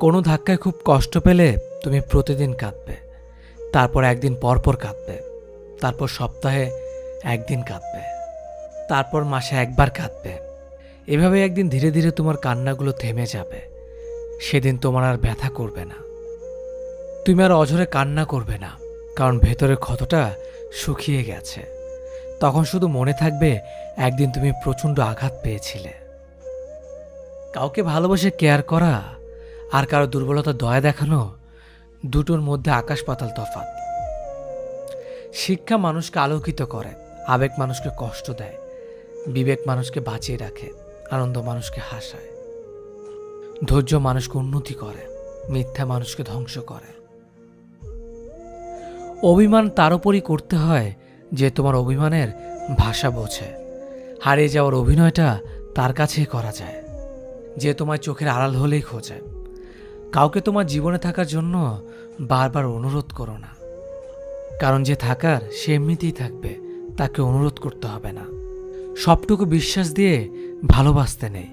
কোনো ধাক্কায় খুব কষ্ট পেলে তুমি প্রতিদিন কাঁদবে, তারপর একদিন পর পর কাঁদবে, তারপর সপ্তাহে একদিন কাঁদবে, তারপর মাসে একবার কাঁদবে। এভাবে একদিন ধীরে ধীরে তোমার কান্নাগুলো থেমে যাবে। সেদিন তোমার আর ব্যথা করবে না, তুমি আর অঝরে কান্না করবে না, কারণ ভেতরের ক্ষতটা শুকিয়ে গেছে। তখন শুধু মনে থাকবে একদিন তুমি প্রচণ্ড আঘাত পেয়েছিলে। কাউকে ভালোবেসে কেয়ার করা আর কারো দুর্বলতা দয়া দেখানো, দুটোর মধ্যে আকাশ পাতাল তফাৎ। শিক্ষা মানুষকে আলোকিত করে, আবেগ মানুষকে কষ্ট দেয়, বিবেক মানুষকে বাঁচিয়ে রাখে, আনন্দ মানুষকে হাসায়, ধৈর্য মানুষকে উন্নতি করে, মিথ্যা মানুষকে ধ্বংস করে। অভিমান তার উপরই করতে হয় যে তোমার অভিমানের ভাষা বোঝে। হারিয়ে যাওয়ার অভিনয়টা তার কাছেই করা যায় যে তোমার চোখের আড়াল হলেই খোঁজে। কাউকে তোমার জীবনে থাকার জন্য বারবার অনুরোধ করো না, কারণ যে থাকার সে এমনিতেই থাকবে, তাকে অনুরোধ করতে হবে না। সবটুকু বিশ্বাস দিয়ে ভালোবাসতে নেই,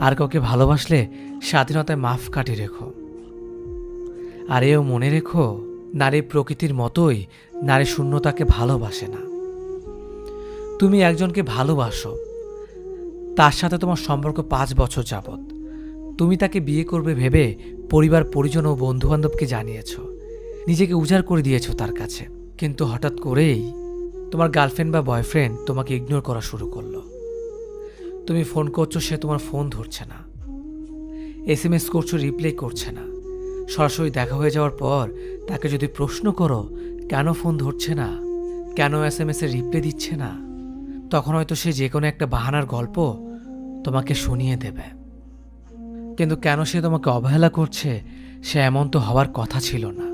আর কাউকে ভালোবাসলে স্বাধীনতায় মাফ কাটি রেখো। আর এও মনে রেখো, নারী প্রকৃতির মতোই নারী শূন্যতাকে ভালোবাসে না। তুমি একজনকে ভালোবাসো, তার সাথে তোমার সম্পর্ক 5 বছর যাবৎ। তুমি তাকে বিয়ে করবে ভেবে পরিবার পরিজন ও বন্ধুবান্ধবকে জানিয়েছ, নিজেকে উজাড় করে দিয়েছ তার কাছে। কিন্তু হঠাৎ করেই তোমার গার্লফ্রেন্ড বা বয়ফ্রেন্ড তোমাকে ইগনোর করা শুরু করলো। তুমি ফোন করছো, সে তোমার ফোন ধরছে না। SMS করছো, রিপ্লাই করছে না। সরাসরি দেখা হয়ে যাওয়ার পর তাকে যদি প্রশ্ন করো কেন ফোন ধরছে না, কেন SMS এর রিপ্লাই দিচ্ছে না, তখন হয়তো সে যে কোনো একটা বাহানার গল্প তোমাকে শুনিয়ে দেবে। কিন্তু কেন সে তোমাকে অবহেলা করছে, সে এমন তো হওয়ার কথা ছিল না।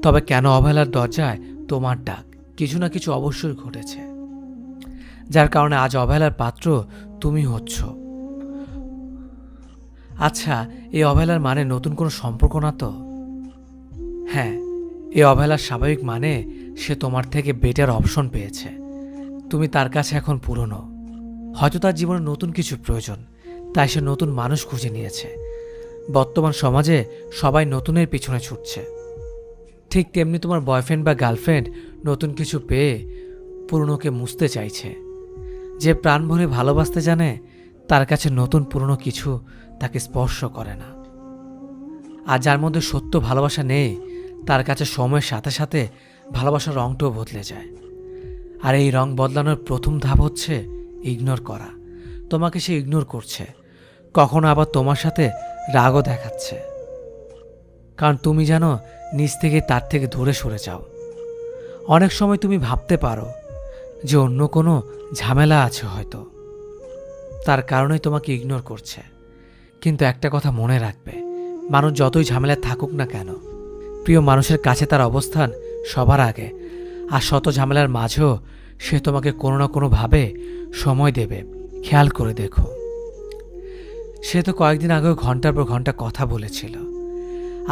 তবে কেন অবহেলার দরজায় তোমার ডাক, কিছু না কিছু অবশ্যই ঘটেছে, যার কারণে আজ অবহেলার পাত্র তুমি হচ্ছ। আচ্ছা, এই অবহেলার মানে নতুন কোনো সম্পর্ক না তো? হ্যাঁ, এই অবহেলার স্বাভাবিক মানে সে তোমার থেকে বেটার অপশন পেয়েছে। তুমি তার কাছে এখন পুরনো। হয়তো তার জীবনে নতুন কিছু প্রয়োজন, তাই সে নতুন মানুষ খুঁজে নিয়েছে। বর্তমান সমাজে সবাই নতুনের পিছনে ছুটছে। ঠিক তেমনি তোমার বয়ফ্রেন্ড বা গার্লফ্রেন্ড নতুন কিছু পেয়ে পুরনোকে মুছতে চাইছে। যে প্রাণ ভরে ভালোবাসতে জানে, তার কাছে নতুন পুরনো কিছু তাকে স্পর্শ করে না। আর যার মধ্যে সত্য ভালোবাসা নেই, তার কাছে সময়ের সাথে সাথে ভালোবাসার রংটাও বদলে যায়। আর এই রং বদলানোর প্রথম ধাপ হচ্ছে ইগনোর করা। তোমাকে সে ইগনোর করছে, কখনো আবার তোমার সাথে রাগও দেখাচ্ছে, কারণ তুমি জানো নিজ থেকে তার থেকে দূরে সরে যাও। অনেক সময় তুমি ভাবতে পারো যে অন্য কোনো ঝামেলা আছে হয়তো, তার কারণেই তোমাকে ইগনোর করছে। কিন্তু একটা কথা মনে রাখবে, মানুষ যতই ঝামেলায় থাকুক না কেন, প্রিয় মানুষের কাছে তার অবস্থান সবার আগে। আর শত ঝামেলার মাঝেও সে তোমাকে কোনো না কোনোভাবে সময় দেবে। খেয়াল করে দেখো, সে তো কয়েকদিন আগেও ঘন্টার পর ঘন্টা কথা বলেছিল,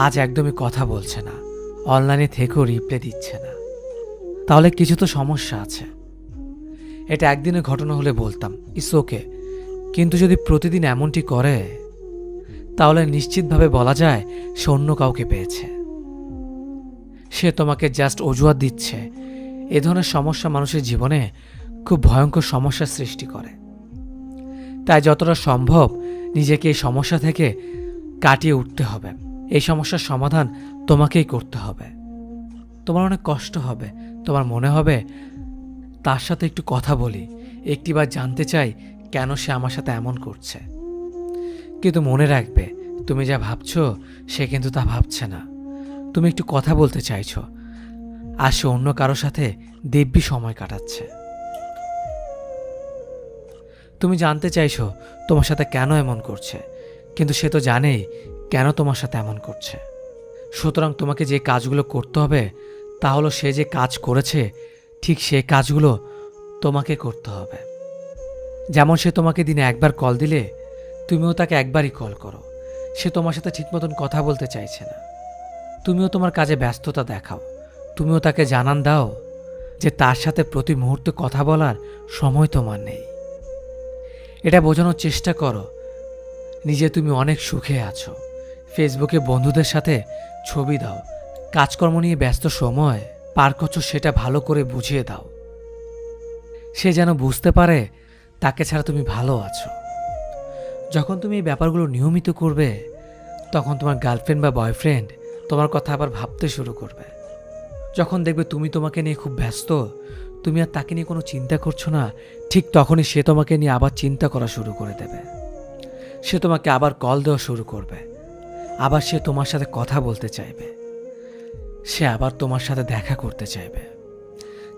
আজ একদমই কথা বলছে না, অনলাইনে থেকেও রিপ্লাই দিচ্ছে না। তাহলে কিছু তো সমস্যা আছে। এটা একদিনের ঘটনা হলে বলতাম ইটস ওকে, কিন্তু যদি প্রতিদিন এমনটি করে, তাহলে নিশ্চিতভাবে বলা যায় সে অন্য কাউকে পেয়েছে। সে তোমাকে জাস্ট অজুহাত দিচ্ছে। এ ধরনের সমস্যা মানুষের জীবনে খুব ভয়ঙ্কর সমস্যার সৃষ্টি করে। তাই যতটা সম্ভব নিজেকে এই সমস্যা থেকে কাটিয়ে উঠতে হবে। এই সমস্যার সমাধান তোমাকেই করতে হবে। তোমার অনেক কষ্ট হবে, তোমার মনে হবে তার সাথে একটু কথা বলি, একটিবার জানতে চাই কেন সে আমার সাথে এমন করছে। কিন্তু মনে রাখবে, তুমি যা ভাবছো সে কিন্তু তা ভাবছে না। তুমি একটু কথা বলতে চাইছো, আর সে অন্য কারো সাথে দিব্যি সময় কাটাচ্ছে। তুমি জানতে চাইছো তোমার সাথে কেন এমন করছে, কিন্তু সে তো জানেই কেন তোমার সাথে এমন করছে। সুতরাং তোমাকে যে কাজগুলো করতে হবে তা হলো সে যে কাজ করেছে ঠিক সেই কাজগুলো তোমাকে করতে হবে। যেমন সে তোমাকে দিনে একবার কল দিলে তুমিও তাকে একবারই কল করো। সে তোমার সাথে ঠিক মতন কথা বলতে চাইছে না, তুমিও তোমার কাজে ব্যস্ততা দেখাও। তুমিও তাকে জানান দাও যে তার সাথে প্রতি মুহূর্তে কথা বলার সময় তোমার নেই। এটা বোঝানোর চেষ্টা করো নিজে তুমি অনেক সুখে আছো, ফেসবুকে বন্ধুদের সাথে ছবি দাও, কাজকর্ম নিয়ে ব্যস্ত সময় পার করছো সেটা ভালো করে বুঝিয়ে দাও। সে যেন বুঝতে পারে তাকে ছাড়া তুমি ভালো আছো। যখন তুমি এই ব্যাপারগুলো নিয়মিত করবে, তখন তোমার গার্লফ্রেন্ড বা বয়ফ্রেন্ড তোমার কথা আবার ভাবতে শুরু করবে। যখন দেখবে তুমি তোমাকে নিয়ে খুব ব্যস্ত, তুমি আর তাকে নিয়ে কোনো চিন্তা করছো না, ঠিক তখনই সে তোমাকে নিয়ে আবার চিন্তা করা শুরু করে দেবে। সে তোমাকে আবার কল দেওয়া শুরু করবে, আবার সে তোমার সাথে কথা বলতে চাইবে, সে আবার তোমার সাথে দেখা করতে চাইবে।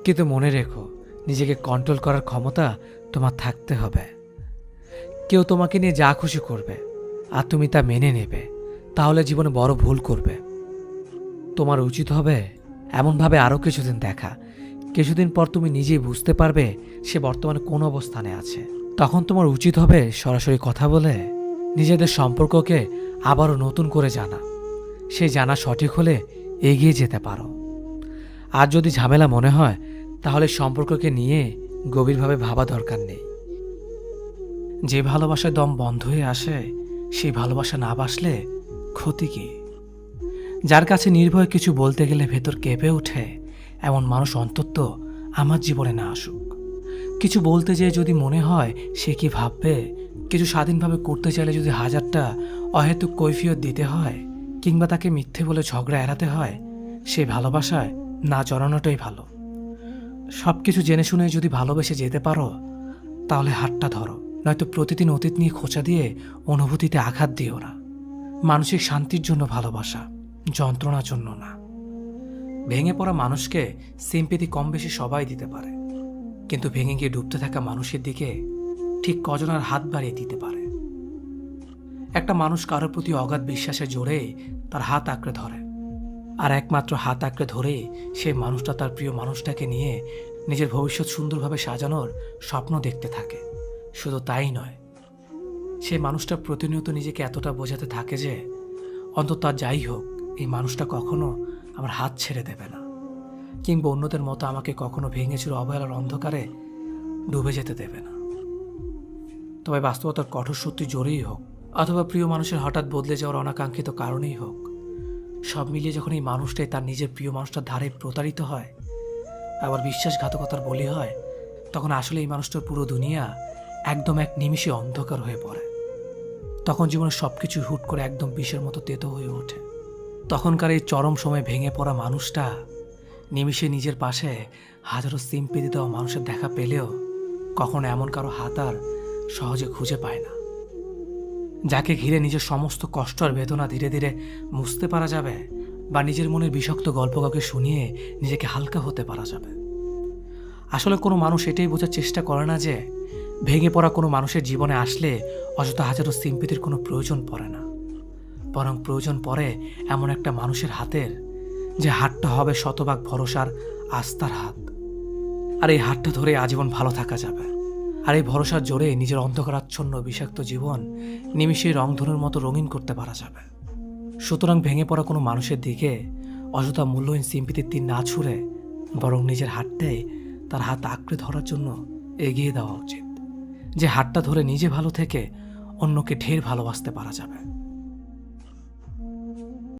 কিন্তু মনে রেখো, নিজেকে কন্ট্রোল করার ক্ষমতা তোমার থাকতে হবে। কেউ তোমাকে নিয়ে যা খুশি করবে আর তুমি তা মেনে নেবে, তাহলে জীবনে বড় ভুল করবে। তোমার উচিত হবে এমনভাবে আরও কিছুদিন দেখা, কিছুদিন পর তুমি নিজেই বুঝতে পারবে সে বর্তমানে কোন অবস্থানে আছে। তখন তোমার উচিত হবে সরাসরি কথা বলে নিজেদের সম্পর্ককে আবারও নতুন করে জানা। সেই জানা সঠিক হলে এগিয়ে যেতে পারো। আর যদি ঝামেলা মনে হয়, তাহলে সম্পর্ককে নিয়ে গভীরভাবে ভাবা দরকার নেই। যে ভালোবাসায় দম বন্ধ হয়ে আসে, সেই ভালোবাসা না বাসলে ক্ষতি কি? যার কাছে নির্ভয় কিছু বলতে গেলে ভেতর কেঁপে ওঠে, এমন মানুষ অন্তত আমার জীবনে না আসুক। কিছু বলতে যেয়ে যদি মনে হয় সে কি ভাববে, কিছু স্বাধীনভাবে করতে চাইলে যদি হাজারটা অহেতুক কৈফিয়ত দিতে হয়, কিংবা তাকে মিথ্যে বলে ঝগড়া এড়াতে হয়, সেই ভালোবাসায় না জড়ানোটাই ভালো। সব কিছু জেনে শুনে যদি ভালোবেসে যেতে পারো, তাহলে হাতটা ধরো, নয়তো প্রতিদিন অতীত নিয়ে খোঁচা দিয়ে অনুভূতিতে আঘাত দিও না। মানসিক শান্তির জন্য ভালোবাসা, যন্ত্রণার জন্য না। ভেঙে পড়া মানুষকে সিম্পেথি কম বেশি সবাই দিতে পারে, কিন্তু ভেঙে গিয়ে ডুবতে থাকা মানুষের দিকে ঠিক কজন আর হাত বাড়িয়ে দিতে পারে? একটা মানুষ কারোর প্রতি অগাধ বিশ্বাসের জোরে তার হাত আঁকড়ে ধরে, আর একমাত্র হাত আঁকড়ে ধরেই সেই মানুষটা তার প্রিয় মানুষটাকে নিয়ে নিজের ভবিষ্যৎ সুন্দরভাবে সাজানোর স্বপ্ন দেখতে থাকে। শুধু তাই নয়, সেই মানুষটা প্রতিনিয়ত নিজেকে এতটা বোঝাতে থাকে যে অন্তত তার যাই হোক, এই মানুষটা কখনো আমার হাত ছেড়ে দেবে না, কিংবা অন্যদের মতো আমাকে কখনো ভেঙেছিল অবহেলার অন্ধকারে ডুবে যেতে দেবে না। তবে বাস্তবতার কঠোর সত্যি জোরেই হোক, অথবা প্রিয় মানুষের হঠাৎ বদলে যাওয়ার অনাকাঙ্ক্ষিত কারণেই হোক, সব মিলিয়ে যখন এই মানুষটাই তার নিজের প্রিয় মানুষটার ধারে প্রতারিত হয়, আবার বিশ্বাসঘাতকতার বলি হয়, তখন আসলে এই মানুষটার পুরো দুনিয়া একদম এক নিমিষে অন্ধকার হয়ে পড়ে। তখন জীবনের সবকিছু হুট করে একদম বিষের মতো তেতো হয়ে ওঠে। তখনকার এই চরম সময় ভেঙে পড়া মানুষটা নিমিষে নিজের পাশে হাজারো সিম্পেথি দেওয়া মানুষের দেখা পেলেও কখনো এমন কারো হাত আর সহজে খুঁজে পায় না, যাকে ঘিরে নিজের সমস্ত কষ্ট আর বেদনা ধীরে ধীরে মুছতে পারা যাবে, বা নিজের মনের বিষাক্ত গল্প কাউকে শুনিয়ে নিজেকে হালকা হতে পারা যাবে। আসলে কোনো মানুষ এটাই বোঝার চেষ্টা করে না যে ভেঙে পড়া কোনো মানুষের জীবনে আসলে অযথা হাজারো সিম্পেথির কোনো প্রয়োজন পড়ে না, বরং প্রয়োজন পড়ে এমন একটা মানুষের হাতের, যে হাতটা হবে শতভাগ ভরসার আস্থার হাত। আর এই হাতটা ধরে আজীবন ভালো থাকা যাবে, আর এই ভরসার জোরে নিজের অন্ধকারাচ্ছন্ন বিষাক্ত জীবন নিমিষেই রংধনুর মতো রঙিন করতে পারা যাবে। সুতরাং ভেঙে পড়া কোনো মানুষের দিকে অযথা মূল্যহীন সিম্পেথির তীর না ছুঁড়ে বরং নিজের হাতটাই তার হাত আঁকড়ে ধরার জন্য এগিয়ে দেওয়া উচিত, যে হাতটা ধরে নিজে ভালো থেকে অন্যকে ঢের ভালোবাসতে পারা যাবে।